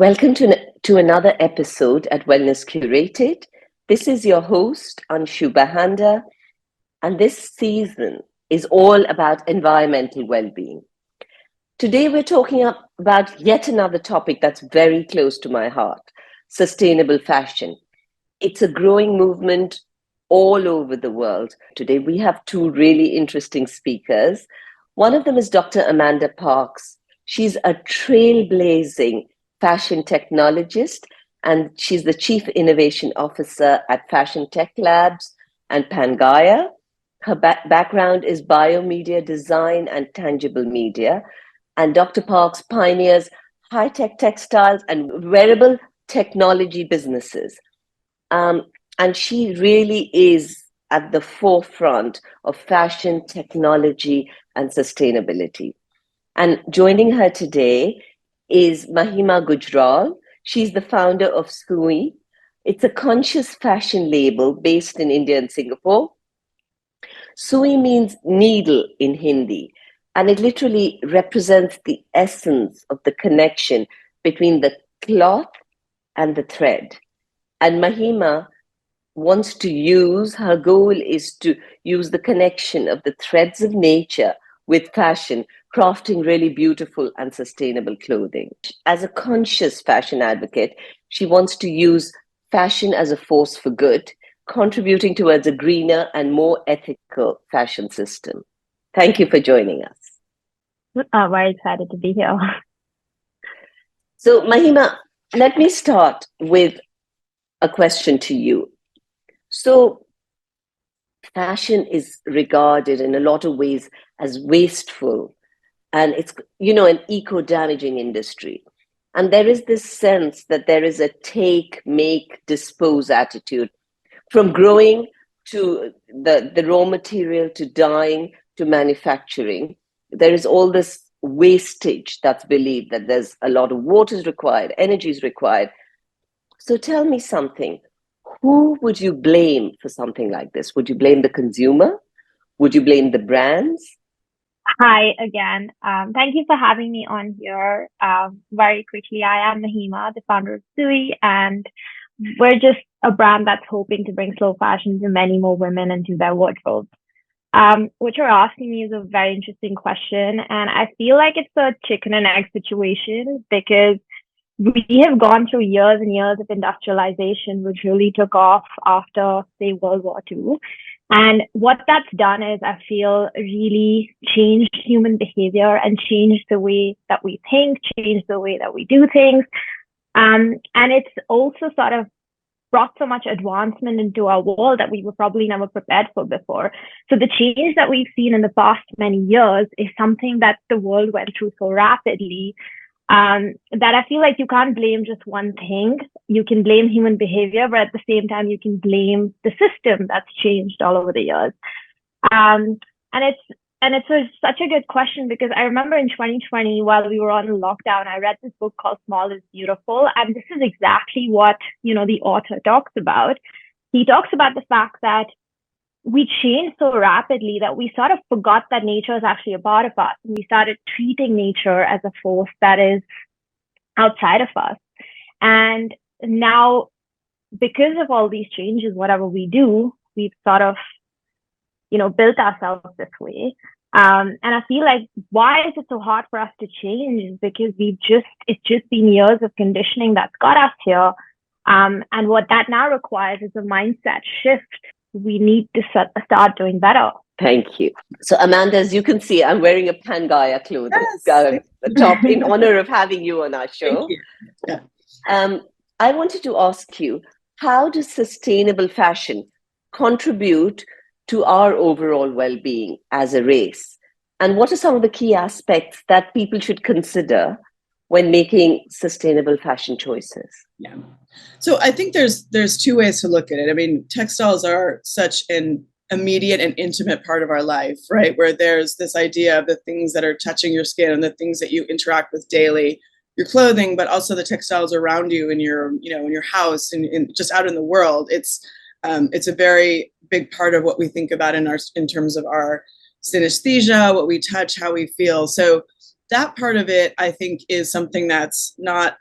Welcome to another episode at Wellness Curated. This is your host, Anshu Bahanda, and this season is all about environmental well-being. Today, we're talking about yet another topic that's very close to my heart, sustainable fashion. It's a growing movement all over the world. Today, we have two really interesting speakers. One of them is Dr. Amanda Parks. She's a trailblazing fashion technologist, and she's the Chief Innovation Officer at Fashion Tech Labs and Pangaia. Her background is biomedia design and tangible media, and Dr. Parks pioneers high-tech textiles and wearable technology businesses. And she really is at the forefront of fashion, technology, and sustainability. And joining her today is Mahima Gujral. She's the founder of Sui. It's a conscious fashion label based in India and Singapore. Sui means needle in Hindi, and it literally represents the essence of the connection between the cloth and the thread. And Mahima wants to her goal is to use the connection of the threads of nature with fashion, crafting really beautiful and sustainable clothing. As a conscious fashion advocate, she wants to use fashion as a force for good, contributing towards a greener and more ethical fashion system. Thank you for joining us. I'm very excited to be here. So, Mahima, let me start with a question to you. So, fashion is regarded in a lot of ways as wasteful, and it's, an eco-damaging industry. And there is this sense that there is a take, make, dispose attitude, from growing to the raw material, to dyeing, to manufacturing. There is all this wastage that's believed, that there's a lot of water is required, energy is required. So tell me something. Who would you blame for something like this? Would you blame the consumer? Would you blame the brands? Hi again. Thank you for having me on here. Very quickly, I am Mahima, the founder of Sui, and we're just a brand that's hoping to bring slow fashion to many more women into their wardrobes. What you're asking me is a very interesting question, and I feel like it's a chicken and egg situation because we have gone through years and years of industrialization, which really took off after, say, World War II. And what that's done is, I feel, really changed human behavior and changed the way that we think, changed the way that we do things. And it's also sort of brought so much advancement into our world that we were probably never prepared for before. So the change that we've seen in the past many years is something that the world went through so rapidly that I feel like you can't blame just one thing. You can blame human behavior, but at the same time, you can blame the system that's changed all over the years. And it's such a good question because I remember in 2020, while we were on lockdown, I read this book called Small is Beautiful. And this is exactly what, the author talks about. He talks about the fact that we changed so rapidly that we sort of forgot that nature is actually a part of us. And we started treating nature as a force that is outside of us. And now, because of all these changes, whatever we do, we've sort of, built ourselves this way. And I feel like, why is it so hard for us to change? Is because it's just been years of conditioning that's got us here. And what that now requires is a mindset shift. We need to start doing better. Thank you. So, Amanda, as you can see, I'm wearing a Pangaia clothing top in honor of having you on our show. Thank you. Yeah. I wanted to ask you, how does sustainable fashion contribute to our overall well-being as a race? And what are some of the key aspects that people should consider when making sustainable fashion choices? Yeah. So I think there's two ways to look at it. I mean, textiles are such an immediate and intimate part of our life, right? Where there's this idea of the things that are touching your skin and the things that you interact with daily, your clothing, but also the textiles around you in your house and just out in the world. It's a very big part of what we think about in terms of our synesthesia, what we touch, how we feel. So that part of it, I think, is something that's not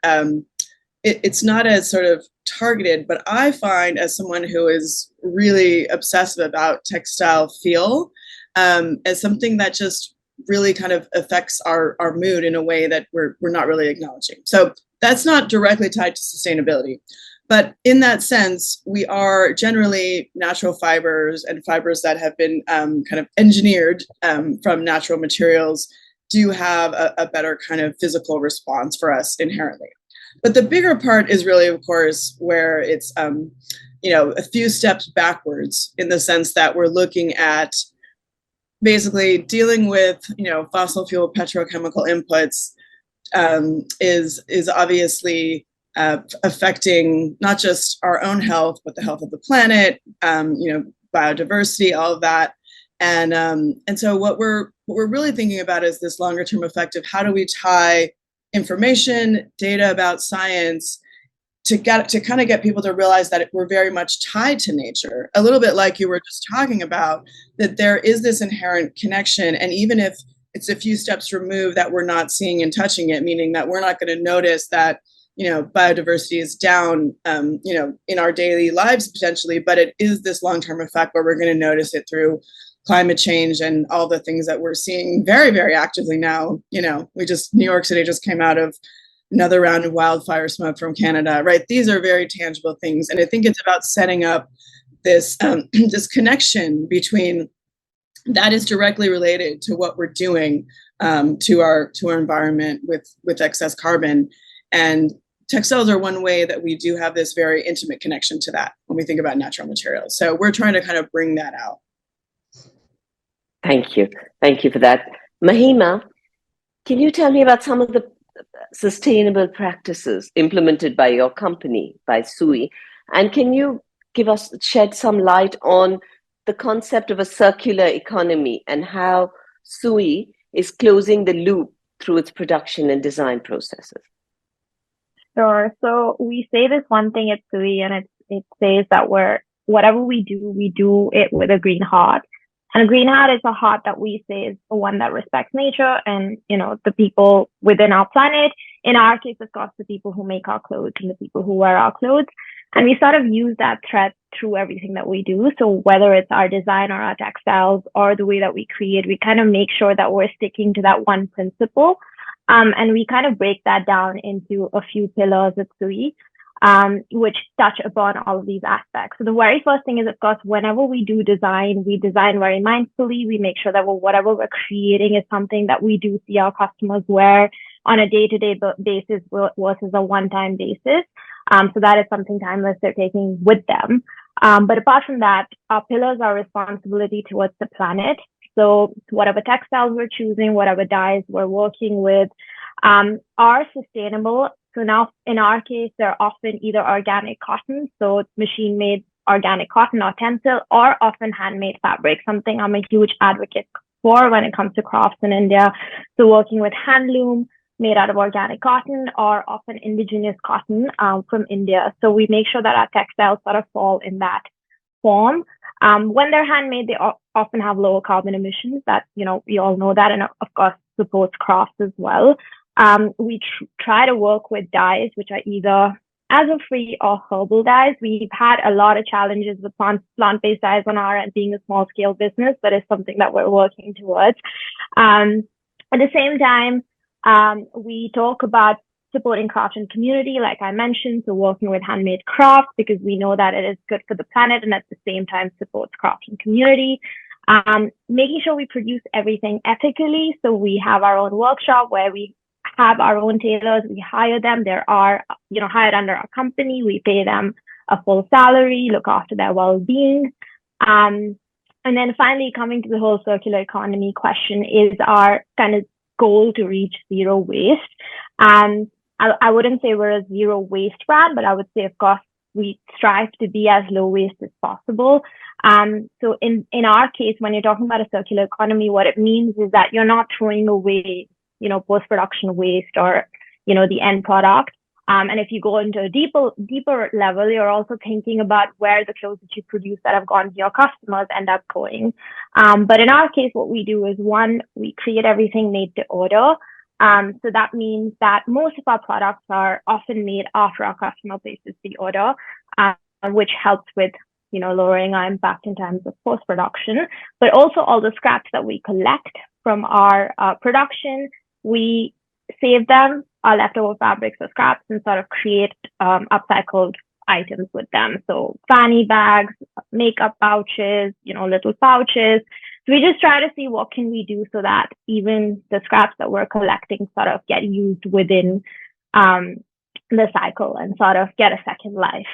it's not as sort of targeted, but I find as someone who is really obsessive about textile feel, as something that just really kind of affects our mood in a way that we're not really acknowledging. So that's not directly tied to sustainability. But in that sense, we are generally natural fibers, and fibers that have been kind of engineered from natural materials do have a better kind of physical response for us inherently. But the bigger part is really, of course, where it's a few steps backwards, in the sense that we're looking at basically dealing with fossil fuel petrochemical inputs is obviously affecting not just our own health, but the health of the planet, biodiversity, all of that. And so what we're really thinking about is this longer term effect of how do we tie information, data about science to kind of get people to realize that we're very much tied to nature, a little bit like you were just talking about, that there is this inherent connection. And even if it's a few steps removed, that we're not seeing and touching it, meaning that we're not going to notice that biodiversity is down, in our daily lives potentially, but it is this long-term effect where we're going to notice it through climate change and all the things that we're seeing very, very actively now. New York City just came out of another round of wildfire smoke from Canada, right? These are very tangible things. And I think it's about setting up this, this connection between that is directly related to what we're doing to our environment with excess carbon. And textiles are one way that we do have this very intimate connection to that when we think about natural materials. So we're trying to kind of bring that out. Thank you. Thank you for that. Mahima, can you tell me about some of the sustainable practices implemented by your company, by SUI? And can you shed some light on the concept of a circular economy and how SUI is closing the loop through its production and design processes? Sure. So we say this one thing at SUI, and it says that whatever we do it with a green heart. And a green heart is a heart that we say is the one that respects nature and, the people within our planet. In our case, of course, the people who make our clothes and the people who wear our clothes. And we sort of use that thread through everything that we do. So whether it's our design or our textiles or the way that we create, we kind of make sure that we're sticking to that one principle. And we kind of break that down into a few pillars at SUI, which touch upon all of these aspects. So the very first thing is, of course, whenever we do design, we design very mindfully. We make sure that whatever we're creating is something that we do see our customers wear on a day-to-day basis versus a one-time basis. So that is something timeless they're taking with them. But apart from that, our pillars are responsibility towards the planet. So whatever textiles we're choosing, whatever dyes we're working with, are sustainable. So now in our case, they're often either organic cotton, so machine-made organic cotton or tencel, or often handmade fabric, something I'm a huge advocate for when it comes to crafts in India. So working with handloom made out of organic cotton or often indigenous cotton from India. So we make sure that our textiles sort of fall in that form. When they're handmade, they often have lower carbon emissions. That, we all know that, and of course supports crafts as well. We try to work with dyes which are either azure-free or herbal dyes. We've had a lot of challenges with plant-based dyes on our end, being a small-scale business, but it's something that we're working towards. At the same time, we talk about supporting craft and community, like I mentioned, so working with handmade crafts because we know that it is good for the planet and at the same time supports craft and community. Making sure we produce everything ethically. So we have our own workshop where we have our own tailors. We hire them. They are, hired under our company. We pay them a full salary, look after their well-being. And then finally, coming to the whole circular economy question, is our kind of goal to reach zero waste. I wouldn't say we're a zero waste brand, but I would say, of course, we strive to be as low waste as possible. So in our case, when you're talking about a circular economy, what it means is that you're not throwing away, post-production waste or, the end product. And if you go into a deeper level, you're also thinking about where the clothes that you produce that have gone to your customers end up going. But in our case, what we do is, one, we create everything made to order. So that means that most of our products are often made after our customer places the order, which helps with lowering our impact in terms of post-production, but also all the scraps that we collect from our production, we save them, our leftover fabrics or scraps, and sort of create upcycled items with them. So fanny bags, makeup pouches, little pouches. So we just try to see what can we do so that even the scraps that we're collecting sort of get used within the cycle and sort of get a second life.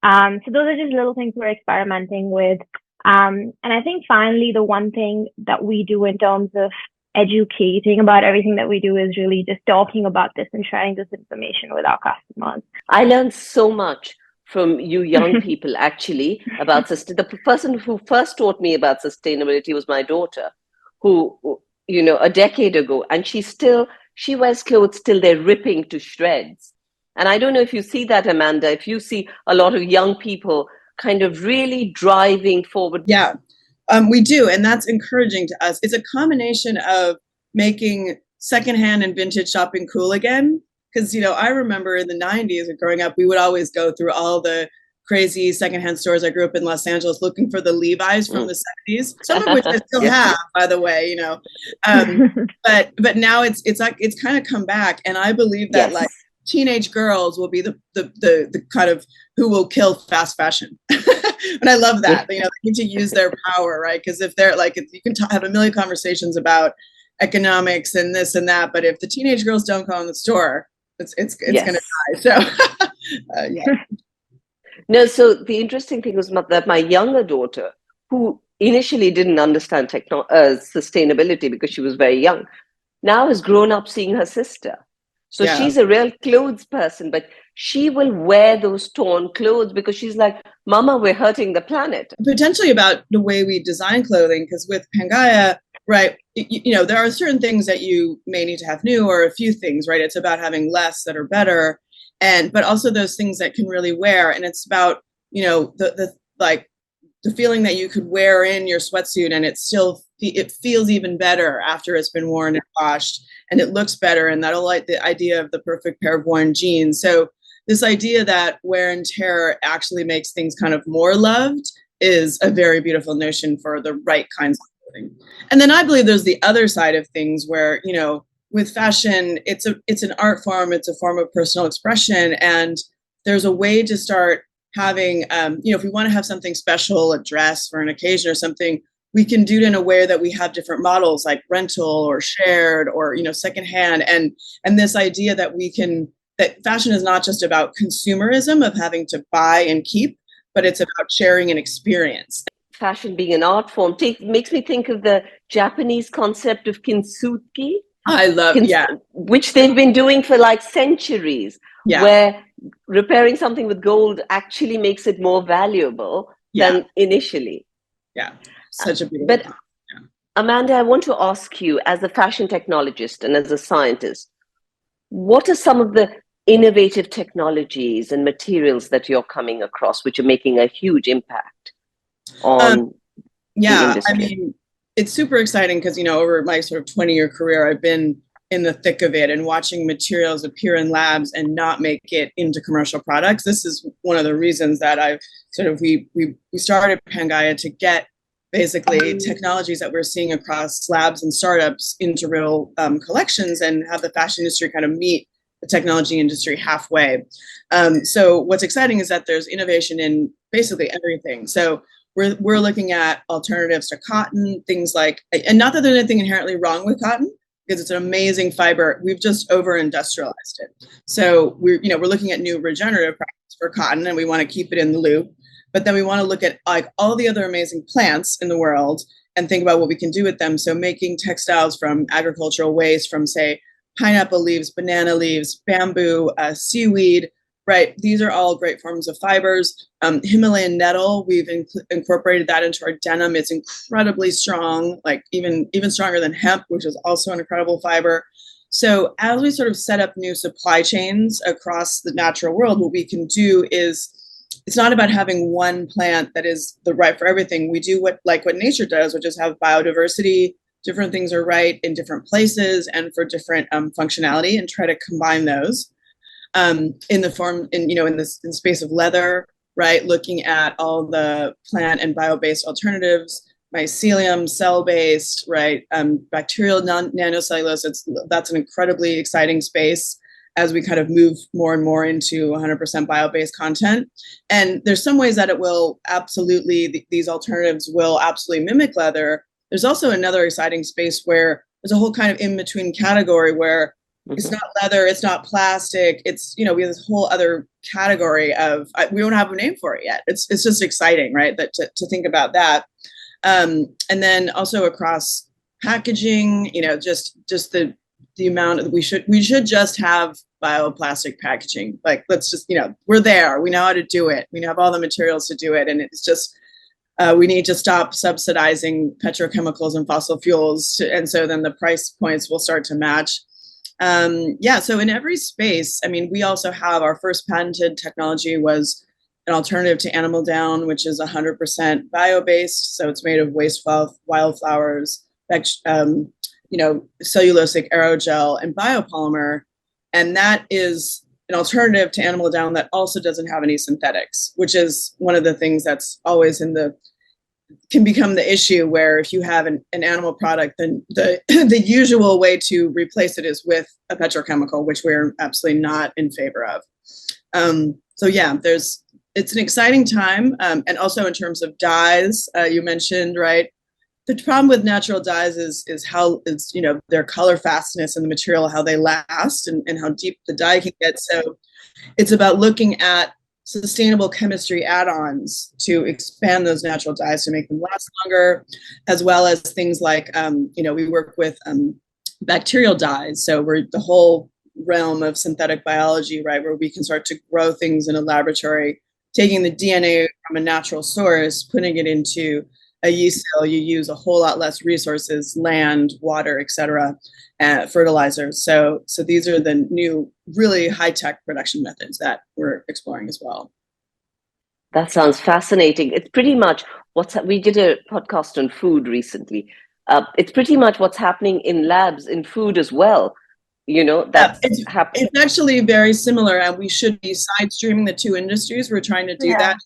So those are just little things we're experimenting with. And I think finally, the one thing that we do in terms of educating about everything that we do is really just talking about this and sharing this information with our customers. I learned so much from you young people, actually, about the person who first taught me about sustainability was my daughter, who, a decade ago, and she wears clothes till they're ripping to shreds. And I don't know if you see that, Amanda, if you see a lot of young people kind of really driving forward. Yeah, we do. And that's encouraging to us. It's a combination of making secondhand and vintage shopping cool again. Because, I remember in the 90s growing up, we would always go through all the crazy secondhand stores. I grew up in Los Angeles looking for the Levi's from the 70s, some of which I still have, by the way, but now it's kind of come back. And I believe that like teenage girls will be the kind of who will kill fast fashion. And I love that, they need to use their power, right? Because if they're like, you can have a million conversations about economics and this and that, but if the teenage girls don't go in the store, it's going to die. So, yeah. No, so the interesting thing was that my younger daughter, who initially didn't understand sustainability because she was very young, now has grown up seeing her sister. So she's a real clothes person, but she will wear those torn clothes because she's like, Mama, we're hurting the planet. Potentially about the way we design clothing, because with Pangaia, right, there are certain things that you may need to have new, or a few things, right? It's about having less that are better, but also those things that can really wear. And it's about, the feeling that you could wear in your sweatsuit and it feels even better after it's been worn and washed, and it looks better. And that'll like the idea of the perfect pair of worn jeans. So this idea that wear and tear actually makes things kind of more loved is a very beautiful notion for the right kinds of clothing. And then I believe there's the other side of things where, with fashion, it's an art form, it's a form of personal expression. And there's a way to start having, if we want to have something special, a dress for an occasion or something, we can do it in a way that we have different models like rental or shared or, secondhand. And this idea that that fashion is not just about consumerism of having to buy and keep, but it's about sharing an experience. Fashion being an art form makes me think of the Japanese concept of kintsugi. I love, which they've been doing for like centuries, where repairing something with gold actually makes it more valuable than initially. Yeah, such a beautiful. But Amanda, I want to ask you, as a fashion technologist and as a scientist, what are some of the innovative technologies and materials that you're coming across which are making a huge impact on the industry? I mean, it's super exciting because, over my sort of 20-year career, I've been in the thick of it and watching materials appear in labs and not make it into commercial products. This is one of the reasons that we started Pangaia, to get basically technologies that we're seeing across labs and startups into real collections, and have the fashion industry kind of meet the technology industry halfway. So what's exciting is that there's innovation in basically everything. So we're looking at alternatives to cotton, things like, and not that there's anything inherently wrong with cotton, because it's an amazing fiber. We've just over-industrialized it. So we're looking at new regenerative practices for cotton, and we want to keep it in the loop. But then we want to look at like all the other amazing plants in the world and think about what we can do with them. So making textiles from agricultural waste, from say pineapple leaves, banana leaves, bamboo, seaweed, right? These are all great forms of fibers. Himalayan nettle, we've incorporated that into our denim. It's incredibly strong, like even stronger than hemp, which is also an incredible fiber. So as we sort of set up new supply chains across the natural world, what we can do is, it's not about having one plant that is the right for everything. We do what nature does, which is have biodiversity different things are right in different places and for different functionality, and try to combine those in the form, in this in space of leather, right? Looking at all the plant and bio-based alternatives, mycelium, cell-based, right? Bacterial nanocellulose. That's an incredibly exciting space as we kind of move more and more into 100% bio-based content. And there's some ways that it will absolutely, these alternatives will absolutely mimic leather. There's also another exciting space where there's a whole kind of in-between category where it's not leather, it's not plastic, it's, we have this whole other category of, we don't have a name for it yet. It's just exciting, right? That to think about that. And then also across packaging, just the amount that we should just have bioplastic packaging. Like, let's just, we're there, we know how to do it. We have all the materials to do it. And it's just, we need to stop subsidizing petrochemicals and fossil fuels. And so then the price points will start to match. So in every space, we also have our first patented technology was an alternative to animal down, which is 100% bio-based. So it's made of waste wildflowers, cellulosic aerogel, and biopolymer. And that is an alternative to animal down that also doesn't have any synthetics, which is one of the things that's always can become the issue, where if you have an animal product, then the usual way to replace it is with a petrochemical, which we're absolutely not in favor of. It's an exciting time. And also in terms of dyes, you mentioned, right? The problem with natural dyes is how it's, their color fastness and the material, how they last and how deep the dye can get. So it's about looking at sustainable chemistry add-ons to expand those natural dyes to make them last longer, as well as things like, we work with bacterial dyes. So we're the whole realm of synthetic biology, right, where we can start to grow things in a laboratory, taking the DNA from a natural source, putting it into a yeast cell. You use a whole lot less resources, land, water, etc., fertilizers. So these are the new, really high-tech production methods that we're exploring as well. That sounds fascinating. It's pretty much we did a podcast on food recently. It's pretty much what's happening in labs in food as well. That's happening. It's actually very similar, and we should be side streaming the two industries. We're trying to do that.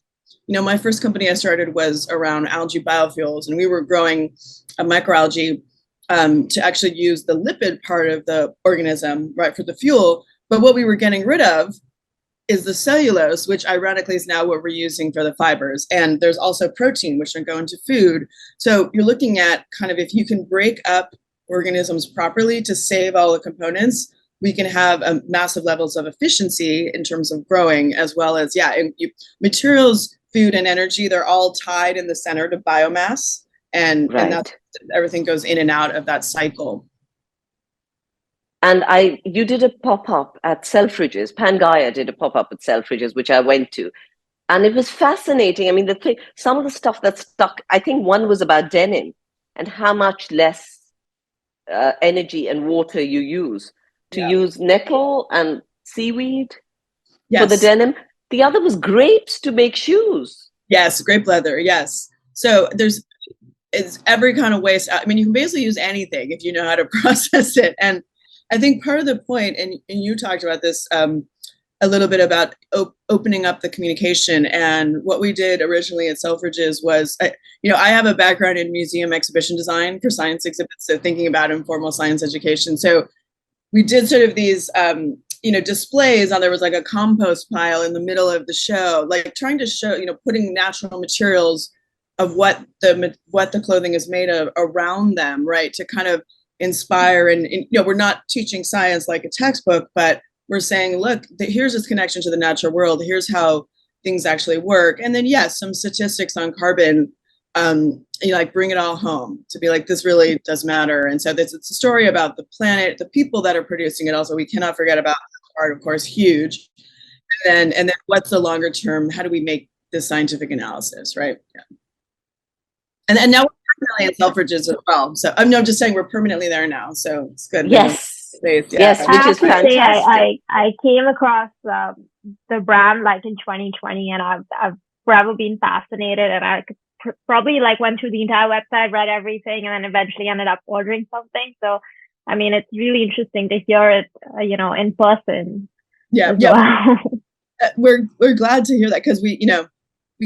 My first company I started was around algae biofuels, and we were growing a microalgae to actually use the lipid part of the organism, right, for the fuel. But what we were getting rid of is the cellulose, which ironically is now what we're using for the fibers. And there's also protein, which are going to food. So you're looking at kind of, if you can break up organisms properly to save all the components, we can have massive levels of efficiency in terms of growing, as well as, materials, food, and energy, they're all tied in the center to biomass. And that's, everything goes in and out of that cycle. And you did a pop-up at Selfridges. Pangaia did a pop-up at Selfridges, which I went to. And it was fascinating. Some of the stuff that stuck, I think one was about denim and how much less energy and water you use to use nettle and seaweed for the denim. The other was grapes to make shoes. Yes, grape leather, yes. So it's every kind of waste. You can basically use anything if you know how to process it. And I think part of the point, and you talked about this a little bit about opening up the communication. And what we did originally at Selfridges was, I have a background in museum exhibition design for science exhibits, so thinking about informal science education. So we did sort of these, displays on, there was like a compost pile in the middle of the show, like trying to show, putting natural materials of what the clothing is made of around them, right, to kind of inspire. And we're not teaching science like a textbook, but we're saying, look, here's this connection to the natural world. Here's how things actually work. And then, some statistics on carbon, bring it all home to be like, this really does matter. And so it's a story about the planet, the people that are producing it. Also, we cannot forget about that part, of course, huge. And then what's the longer term? How do we make this scientific analysis, right? Yeah. And now we're permanently at Selfridges as well. So I'm just saying we're permanently there now. So it's good. Yes. Yes, which is fantastic. I came across the brand like in 2020, and I've forever been fascinated, and I could probably like went through the entire website, read everything, and then eventually ended up ordering something. So, I mean, it's really interesting to hear it, in person. Yeah, as well. We're glad to hear that, because we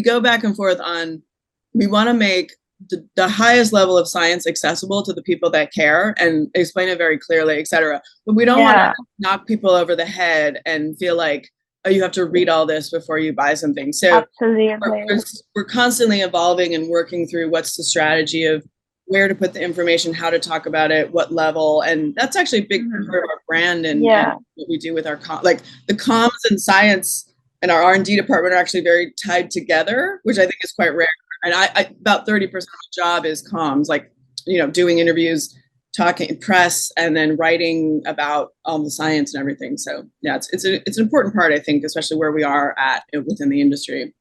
go back and forth on, we want to make the highest level of science accessible to the people that care and explain it very clearly, etc. But we don't want to knock people over the head and feel like, oh, you have to read all this before you buy something. So absolutely, we're constantly evolving and working through what's the strategy of where to put the information, how to talk about it, what level. And that's actually a big part of our brand and what we do with our like the comms and science and our R&D department are actually very tied together, which I think is quite rare. And I about 30% of my job is comms, like, doing interviews, talking press, and then writing about all the science and everything. So yeah, it's an important part, I think, especially where we are at within the industry.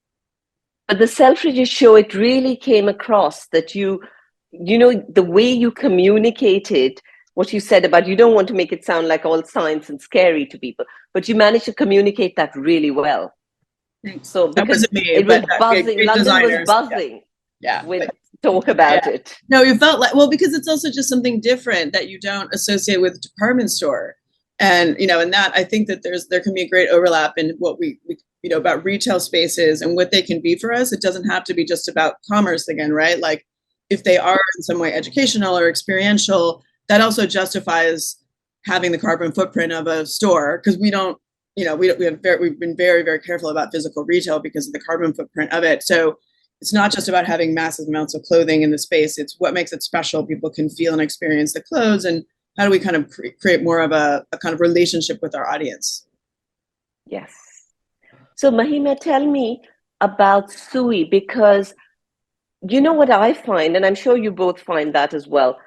But the Selfridges show, it really came across that the way you communicated what you said about, you don't want to make it sound like all science and scary to people, but you managed to communicate that really well. So because it was buzzing, London was buzzing with talk about it. No, you felt like, well, because it's also just something different that you don't associate with department store. And, and that, I think that there can be a great overlap in what we about retail spaces and what they can be for us. It doesn't have to be just about commerce again, right? Like if they are in some way educational or experiential, that also justifies having the carbon footprint of a store, because we don't, we've been very, very careful about physical retail because of the carbon footprint of it. So it's not just about having massive amounts of clothing in the space. It's what makes it special. People can feel and experience the clothes, and how do we kind of create more of a kind of relationship with our audience? Yes. So Mahima, tell me about Sui, because what I find, and I'm sure you both find that as well,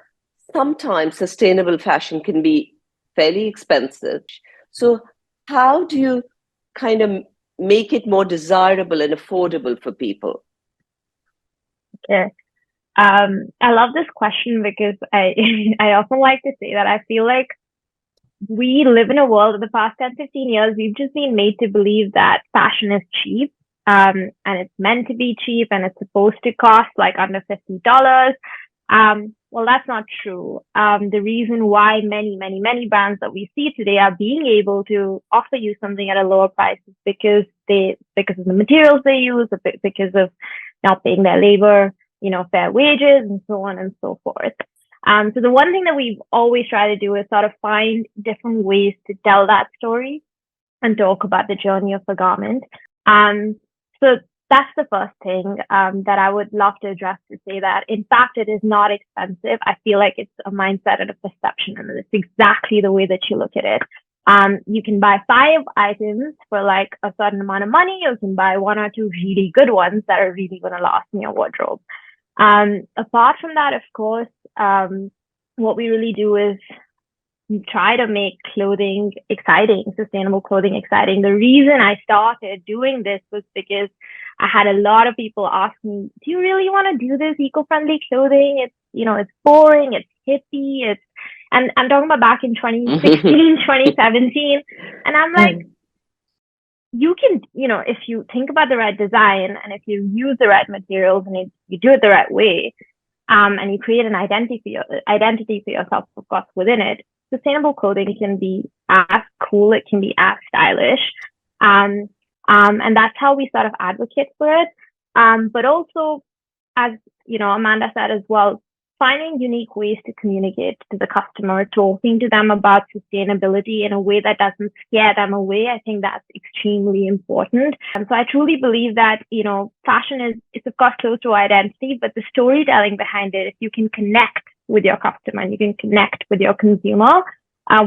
sometimes sustainable fashion can be fairly expensive. So how do you kind of make it more desirable and affordable for people? Okay. I love this question because I often like to say that I feel like we live in a world of the past 10, 15 years, we've just been made to believe that fashion is cheap, and it's meant to be cheap, and it's supposed to cost like under $50. Well, that's not true. The reason why many, many, many brands that we see today are being able to offer you something at a lower price is because of the materials they use, because of not paying their labor, fair wages, and so on and so forth. So the one thing that we've always tried to do is sort of find different ways to tell that story and talk about the journey of the garment. So that's the first thing that I would love to address, to say that, in fact, it is not expensive. I feel like it's a mindset and a perception, and it's exactly the way that you look at it. You can buy 5 items for like a certain amount of money, or you can buy 1 or 2 really good ones that are really going to last in your wardrobe. Apart from that, of course, what we really do is try to make clothing exciting, sustainable clothing exciting. The reason I started doing this was because I had a lot of people ask me, do you really want to do this eco-friendly clothing? It's boring, it's hippie, and I'm talking about back in 2016, 2017. And I'm like, you can, if you think about the right design, and if you use the right materials, and if you do it the right way, and you create an identity for yourself, of course, within it, sustainable clothing can be as cool, it can be as stylish. And that's how we sort of advocate for it. But also, as Amanda said as well, finding unique ways to communicate to the customer, talking to them about sustainability in a way that doesn't scare them away. I think that's extremely important. And so I truly believe that, fashion is of course close to identity, but the storytelling behind it, if you can connect with your customer and you can connect with your consumer,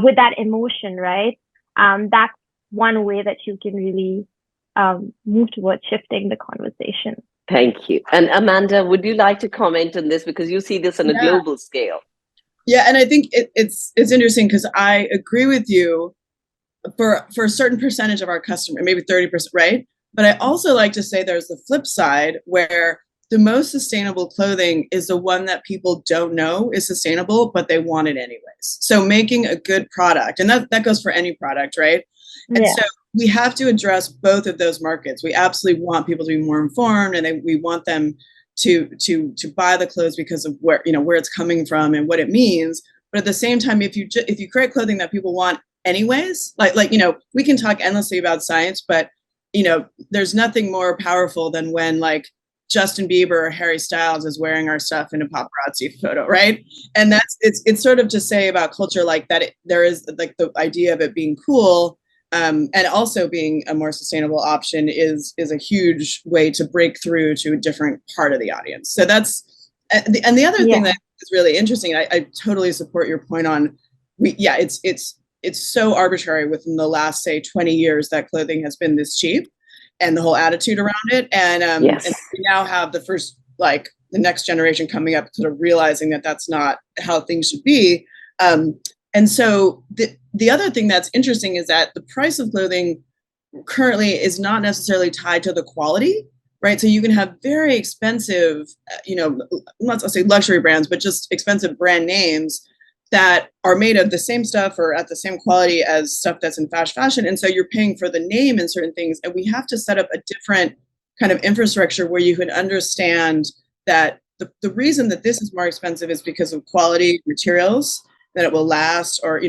with that emotion, right? That's one way that you can really move towards shifting the conversation. Thank you. And Amanda, would you like to comment on this, because you see this on a global scale? Yeah, and I think it's interesting, because I agree with you for a certain percentage of our customer, maybe 30%, right? But I also like to say there's the flip side, where the most sustainable clothing is the one that people don't know is sustainable, but they want it anyways. So making a good product, and that goes for any product, right? And so we have to address both of those markets. We absolutely want people to be more informed, and we want them to buy the clothes because of where it's coming from and what it means. But at the same time, if you create clothing that people want anyways, like we can talk endlessly about science, but there's nothing more powerful than when like Justin Bieber or Harry Styles is wearing our stuff in a paparazzi photo, right? And it's sort of to say about culture like that. There is like the idea of it being cool, and also being a more sustainable option is a huge way to break through to a different part of the audience. So that's and the other thing that is really interesting. I totally support your point on. It's so arbitrary within the last, say, 20 years that clothing has been this cheap and the whole attitude around it. And, and we now have the next generation coming up sort of realizing that that's not how things should be. And so the other thing that's interesting is that the price of clothing currently is not necessarily tied to the quality, right? So you can have very expensive, not to say luxury brands, but just expensive brand names that are made of the same stuff or at the same quality as stuff that's in fast fashion. And so you're paying for the name in certain things. And we have to set up a different kind of infrastructure where you can understand that the reason that this is more expensive is because of quality materials, that it will last, or,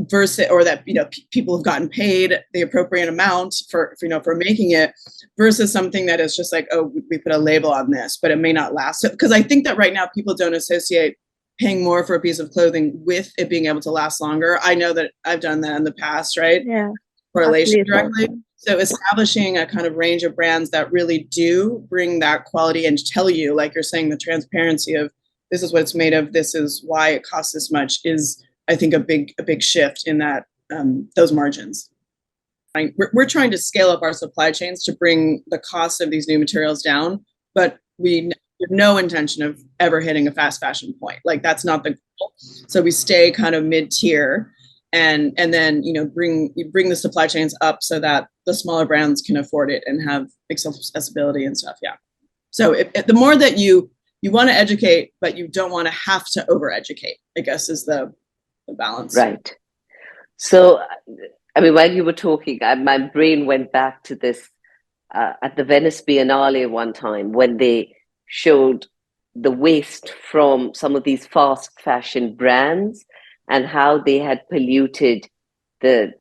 versus, or that, people have gotten paid the appropriate amount for making it, versus something that is just like, oh, we put a label on this, but it may not last. So, because I think that right now people don't associate paying more for a piece of clothing with it being able to last longer. I know that I've done that in the past, right? Yeah. Correlation directly. So establishing a kind of range of brands that really do bring that quality and tell you, like you're saying, the transparency of this is what it's made of, this is why it costs this much, is, I think, a big shift in that those margins. We're trying to scale up our supply chains to bring the cost of these new materials down, but we have no intention of ever hitting a fast fashion point. Like, that's not the goal. So we stay kind of mid-tier, and then bring the supply chains up so that the smaller brands can afford it and have accessibility and stuff. Yeah. So the more that you want to educate, but you don't want to have to over-educate, I guess, is the balance. Right. So, I mean, while you were talking, my brain went back to this at the Venice Biennale one time when they showed the waste from some of these fast fashion brands and how they had polluted the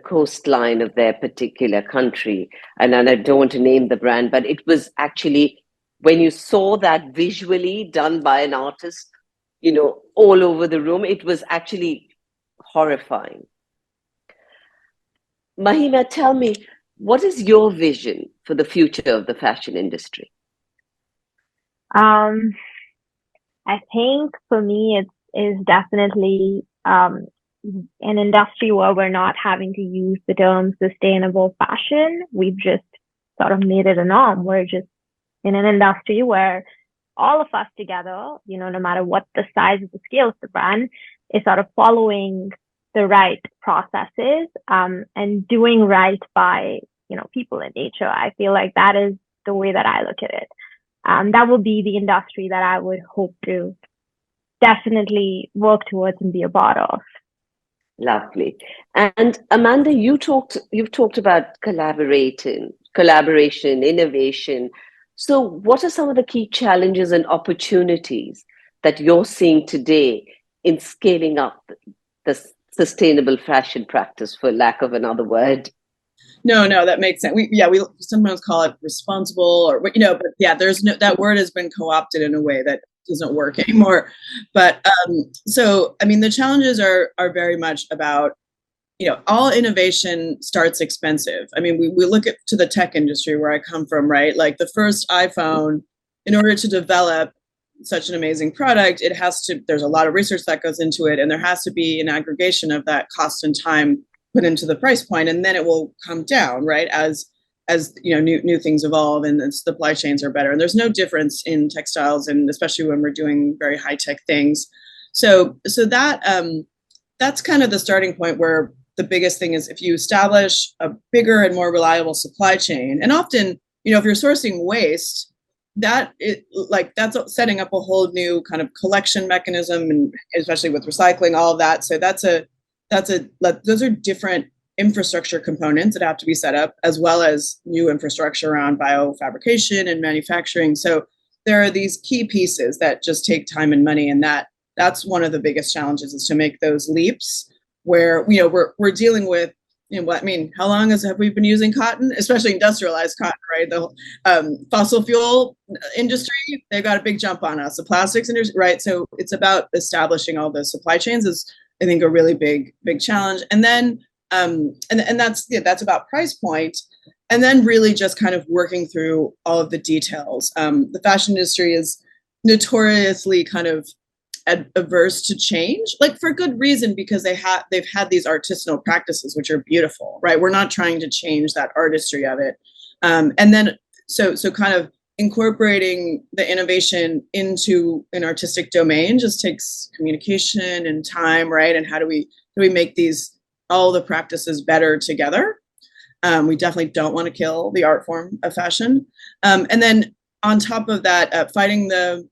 coastline of their particular country. And I don't want to name the brand, but it was actually, when you saw that visually done by an artist, all over the room, it was actually horrifying. Mahima, tell me, what is your vision for the future of the fashion industry? I think for me, it is definitely an industry where we're not having to use the term sustainable fashion. We've just sort of made it a norm. We're just in an industry where all of us together, no matter what the size of the scale of the brand, is sort of following the right processes and doing right by, people in nature. I feel like that is the way that I look at it. That would be the industry that I would hope to definitely work towards and be a part of. Lovely. And Amanda, you've talked about collaboration, innovation. So what are some of the key challenges and opportunities that you're seeing today in scaling up the sustainable fashion practice, for lack of another word? No, that makes sense. We sometimes call it responsible, or but there's that word has been co-opted in a way that doesn't work anymore. But so I mean, the challenges are very much about, all innovation starts expensive. I mean, we look to the tech industry where I come from, right? Like the first iPhone, in order to develop such an amazing product, there's a lot of research that goes into it, and there has to be an aggregation of that cost and time put into the price point, and then it will come down, right? As new things evolve and the supply chains are better. And there's no difference in textiles, and especially when we're doing very high tech things. So that's kind of the starting point, where the biggest thing is if you establish a bigger and more reliable supply chain, and often, if you're sourcing waste, that's setting up a whole new kind of collection mechanism, and especially with recycling, all of that. So those are different infrastructure components that have to be set up, as well as new infrastructure around biofabrication and manufacturing. So there are these key pieces that just take time and money, and that's one of the biggest challenges, is to make those leaps where, you know, we're dealing with, you know, what I mean, how long have we been using cotton, especially industrialized cotton, right? The fossil fuel industry, they've got a big jump on us. The plastics industry, right? So it's about establishing all those supply chains is, I think, a really big challenge. And then and that's about price point. And then really just kind of working through all of the details. The fashion industry is notoriously kind of averse to change, like for good reason, because they've had these artisanal practices, which are beautiful, right? We're not trying to change that artistry of it. And then so kind of incorporating the innovation into an artistic domain just takes communication and time, right? And how do we make all the practices better together? We definitely don't want to kill the art form of fashion. And then on top of that, fighting the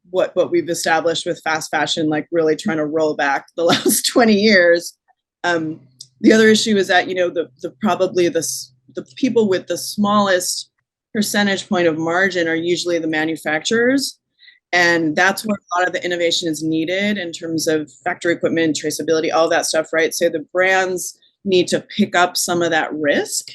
what we've established with fast fashion, like really trying to roll back the last 20 years. The other issue is that, you know, probably the people with the smallest percentage point of margin are usually the manufacturers. And that's where a lot of the innovation is needed in terms of factory equipment, traceability, all that stuff, right? So the brands need to pick up some of that risk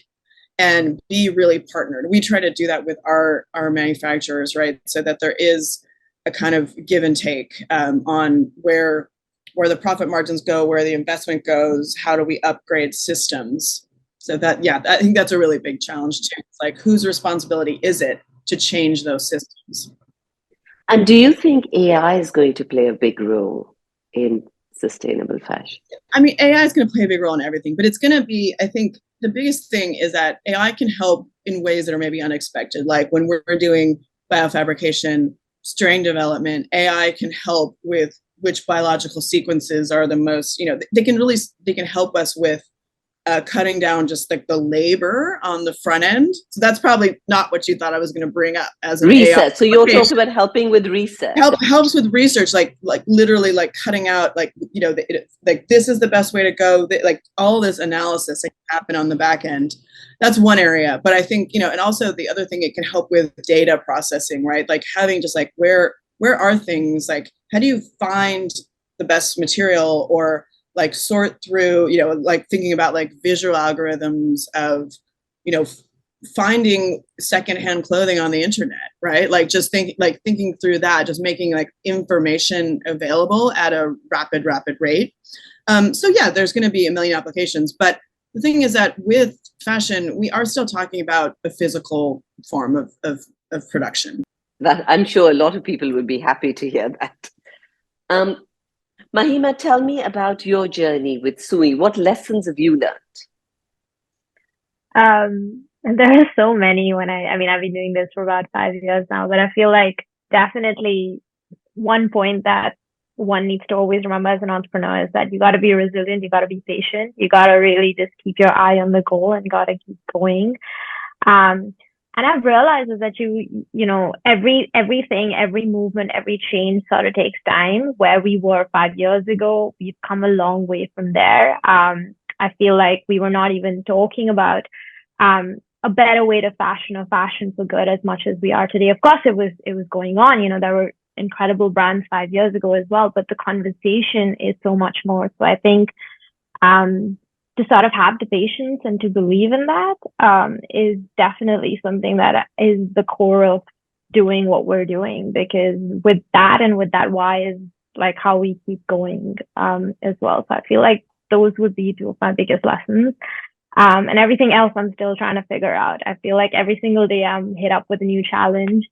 and be really partnered. We try to do that with our manufacturers, right? So that there is a kind of give and take on where the profit margins go, where the investment goes, how do we upgrade systems? So that, yeah, I think that's a really big challenge too. It's like, whose responsibility is it to change those systems? And do you think AI is going to play a big role in sustainable fashion? I mean, AI is going to play a big role in everything, but it's going to be, I think the biggest thing is that AI can help in ways that are maybe unexpected. Like when we're doing biofabrication, strain development, AI can help with which biological sequences are the most, you know, they can help us with cutting down just like the labor on the front end. So that's probably not what you thought I was going to bring up as an research. AI. So you're talking about helping with research. Helps with research, like literally like cutting out, like, you know, like this is the best way to go. Like all this analysis that can happen on the back end. That's one area. But I think, you know, and also the other thing, it can help with data processing, right? Like having just like where are things, like how do you find the best material, or like sort through, you know, like thinking about like visual algorithms of, you know, finding secondhand clothing on the internet, right? Like just thinking through that, just making like information available at a rapid rate. So yeah, there's going to be a million applications, but the thing is that with fashion, we are still talking about a physical form of production. That I'm sure a lot of people would be happy to hear that. Mahima, tell me about your journey with Sui. What lessons have you learned? There are so many. I mean, I've been doing this for about 5 years now, but I feel like definitely one point that one needs to always remember as an entrepreneur is that you got to be resilient, you got to be patient, you got to really just keep your eye on the goal and got to keep going. And I've realized is that you know, everything, every movement, every change sort of takes time. Where we were 5 years ago, we've come a long way from there. I feel like we were not even talking about a better way to fashion or fashion for good as much as we are today. Of course, it was going on. You know, there were incredible brands 5 years ago as well, but the conversation is so much more. So I think to sort of have the patience and to believe in that is definitely something that is the core of doing what we're doing, because with that and with that why is like how we keep going as well. So I feel like those would be two of my biggest lessons. And everything else I'm still trying to figure out. I feel like every single day I'm hit up with a new challenge,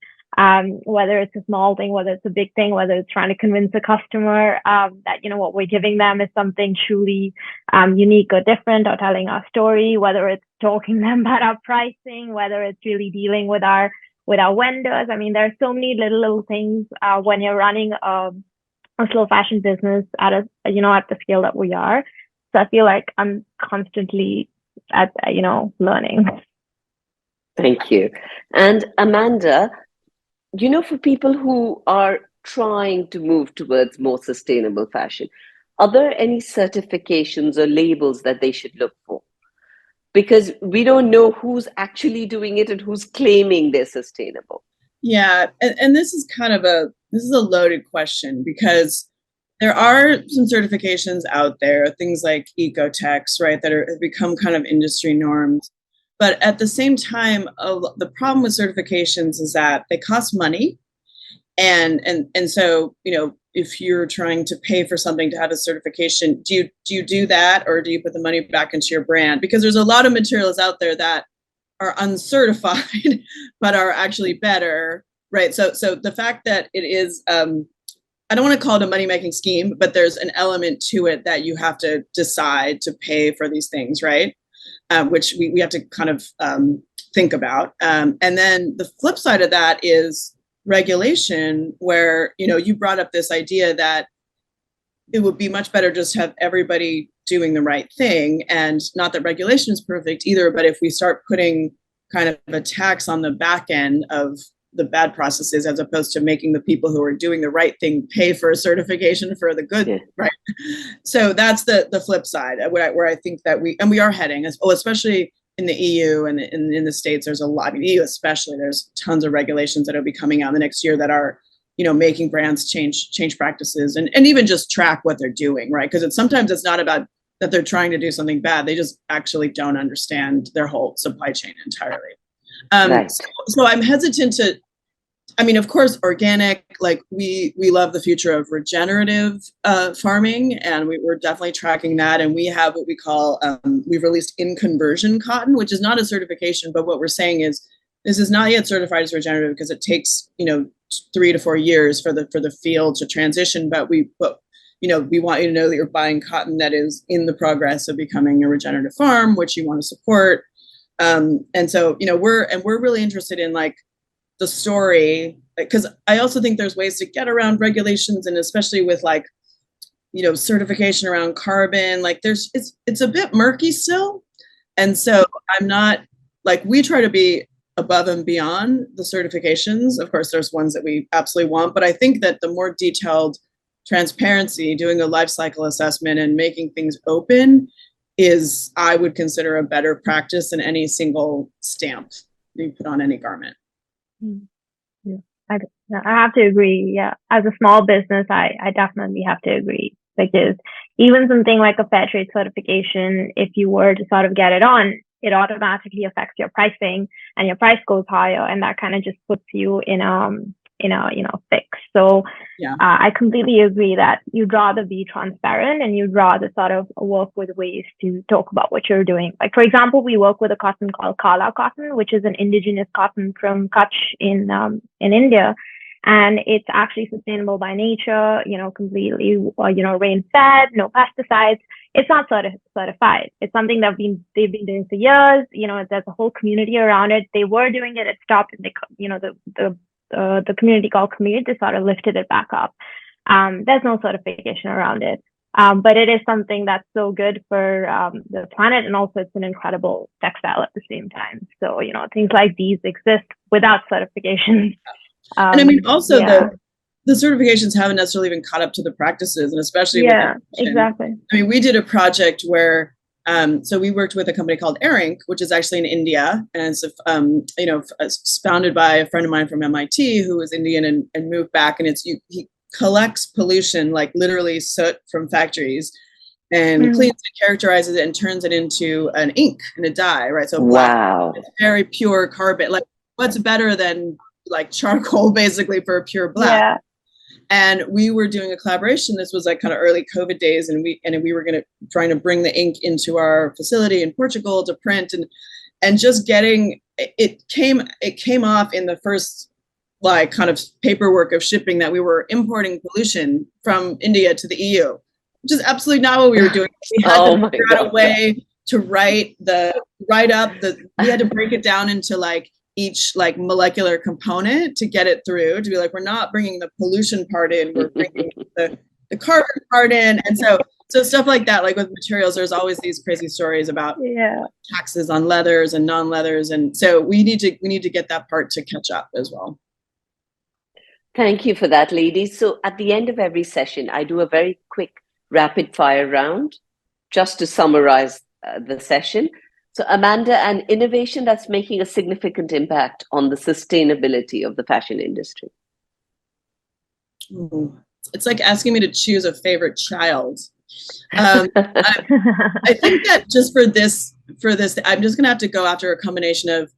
whether it's a small thing, whether it's a big thing, whether it's trying to convince a customer that, you know, what we're giving them is something truly unique or different, or telling our story, whether it's talking to them about our pricing, whether it's really dealing with our vendors. I mean, there are so many little things when you're running a slow fashion business at the scale that we are. So I feel like I'm constantly learning. Thank you. And Amanda, you know, for people who are trying to move towards more sustainable fashion, are there any certifications or labels that they should look for? Because we don't know who's actually doing it and who's claiming they're sustainable. Yeah, and this is a loaded question, because there are some certifications out there, things like Ecotechs, right, that have become kind of industry norms. But at the same time, the problem with certifications is that they cost money. And so, if you're trying to pay for something to have a certification, do you do that, or do you put the money back into your brand? Because there's a lot of materials out there that are uncertified but are actually better, right? So the fact that it is, I don't want to call it a money-making scheme, but there's an element to it that you have to decide to pay for these things, right? Which we have to kind of think about. And then the flip side of that is regulation, where, you brought up this idea that it would be much better just to have everybody doing the right thing. And not that regulation is perfect either, but if we start putting kind of a tax on the back end of the bad processes, as opposed to making the people who are doing the right thing pay for a certification for the good, yeah. Right? So that's the flip side, where I think that we are heading, especially in the EU and in the States. There's a lot, in the EU especially, there's tons of regulations that will be coming out in the next year that are, making brands change practices and even just track what they're doing, right? Because sometimes it's not about that they're trying to do something bad. They just actually don't understand their whole supply chain entirely. Right. So I'm hesitant to, of course, organic, like we love the future of regenerative farming, and we're definitely tracking that. And we have what we call, we've released in conversion cotton, which is not a certification, but what we're saying is this is not yet certified as regenerative because it takes, 3 to 4 years for the field to transition. But we want you to know that you're buying cotton that is in the progress of becoming a regenerative farm, which you want to support. And so, we're really interested in like the story, because I also think there's ways to get around regulations, and especially with like, certification around carbon, like it's a bit murky still. And so I'm not, like, we try to be above and beyond the certifications. Of course, there's ones that we absolutely want, but I think that the more detailed transparency, doing a life cycle assessment and making things open is, I would consider, a better practice than any single stamp you put on any garment. Yeah, I have to agree. Yeah, as a small business, I definitely have to agree, because even something like a fair trade certification, if you were to sort of get it on, it automatically affects your pricing, and your price goes higher, and that kind of just puts you in a fix. So yeah. I completely agree that you'd rather be transparent, and you'd rather sort of work with ways to talk about what you're doing. Like, for example, we work with a cotton called Kala cotton, which is an indigenous cotton from Kutch in India. And it's actually sustainable by nature, completely, rain-fed, no pesticides. It's not certified. It's something that they've been doing for years. There's a whole community around it. They were doing it. It stopped. The community called Community sort of lifted it back up. There's no certification around it. But it is something that's so good for the planet, and also it's an incredible textile at the same time. So, things like these exist without certifications. And also the certifications haven't necessarily even caught up to the practices, and especially exactly. We did a project where so we worked with a company called Airink, which is actually in India, and it's founded by a friend of mine from MIT who was Indian and moved back, and he collects pollution, like literally soot from factories, and cleans it, characterizes it, and turns it into an ink and a dye, right? So wow, it's very pure carbon. Like, what's better than like charcoal, basically, for a pure black? Yeah. And we were doing a collaboration. This was like kind of early COVID days, and we were trying to bring the ink into our facility in Portugal to print, and just getting it came off in the first like kind of paperwork of shipping that we were importing pollution from India to the EU, which is absolutely not what we were doing. We had to figure out a way to we had to break it down into like each like molecular component to get it through, to be like, we're not bringing the pollution part in, we're bringing the carbon part in. And so stuff like that, like with materials, there's always these crazy stories about taxes on leathers and non-leathers. And so we need to get that part to catch up as well. Thank you for that, ladies. So at the end of every session, I do a very quick rapid fire round, just to summarize the session. So, Amanda, an innovation that's making a significant impact on the sustainability of the fashion industry. Ooh, it's like asking me to choose a favorite child. I think that just for this, I'm just going to have to go after a combination of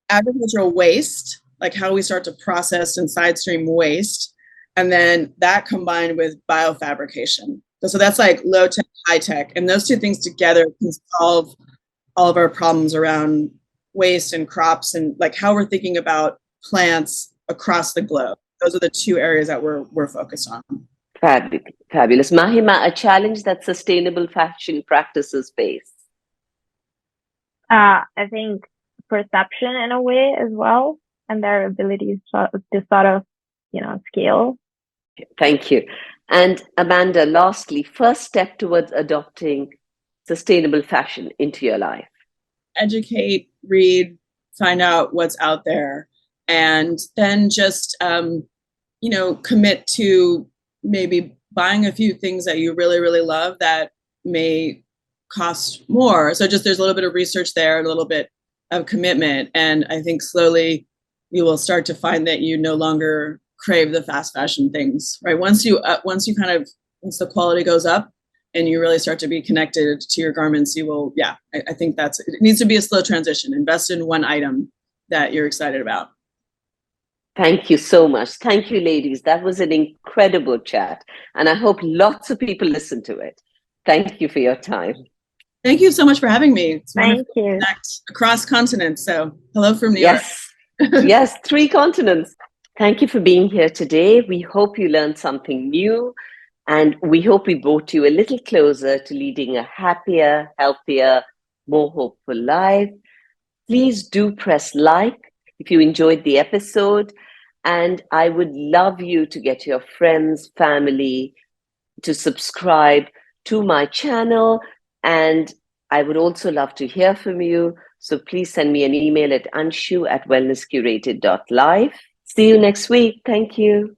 agricultural waste, like how we start to process and side stream waste, and then that combined with biofabrication. So that's like low tech, high tech, and those two things together can solve all of our problems around waste and crops and like how we're thinking about plants across the globe. Those are the two areas that we're focused on. Fabulous. Mahima, a challenge that sustainable fashion practices face. I think perception in a way as well, and their abilities to sort of, scale. Thank you. And Amanda, lastly, first step towards adopting sustainable fashion into your life. Educate, read, find out what's out there, and then just, commit to maybe buying a few things that you really, really love that may cost more. So just there's a little bit of research there, a little bit of commitment. And I think slowly you will start to find that you no longer crave the fast fashion things, right? Once the quality goes up and you really start to be connected to your garments, you will, I think it needs to be a slow transition. Invest in one item that you're excited about. Thank you so much. Thank you, ladies. That was an incredible chat. And I hope lots of people listen to it. Thank you for your time. Thank you so much for having me. It's Thank you. To connect across continents. So hello from New York. Yes, 3 continents. Thank you for being here today. We hope you learned something new, and we hope we brought you a little closer to leading a happier, healthier, more hopeful life. Please do press like if you enjoyed the episode, and I would love you to get your friends, family to subscribe to my channel, and I would also love to hear from you. So please send me an email at anshu@wellnesscurated.life. See you next week. Thank you.